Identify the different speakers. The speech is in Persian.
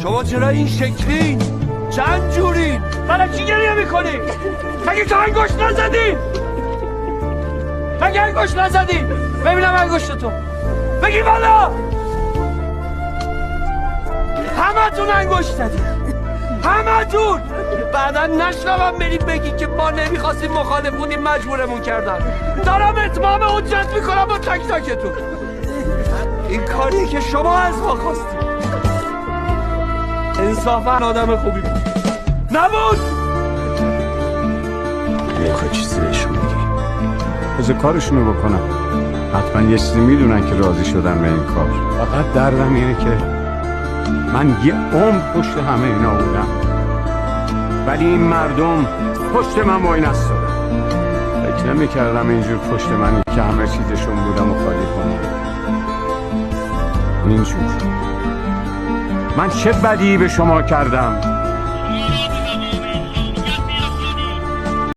Speaker 1: شما چرا این شکلین؟ چند جورین؟ برای چی گریه میکنی؟ مگه تو انگشت نزدی؟ مگه انگشت نزدی؟ ببینم انگشت تو بگی بالا. همه تون انگشت زدی، همه تون. بعدا نشنوم بریم بگی که ما نمیخواستیم مخالف بودیم مجبورمون کردن. دارم اتمام حجت میکنم با تک تکتون. این کاری که شما از ما خواستیم انصافا آدم خوبی بود نبود.
Speaker 2: میخوای چیزی بهشون بگی؟ بذار کارشونو بکنم. حتما یه چیزی میدونن که راضی شدن به این کار. فقط دردم اینه که من یه عمر پشت همه اینا بودم، ولی این مردم پشت من وای نستادن. فکر نمی‌کردم اینجور پشت منی که همه چیزشون بودم و خالی کنم. اینجور من چه بدی به شما کردم؟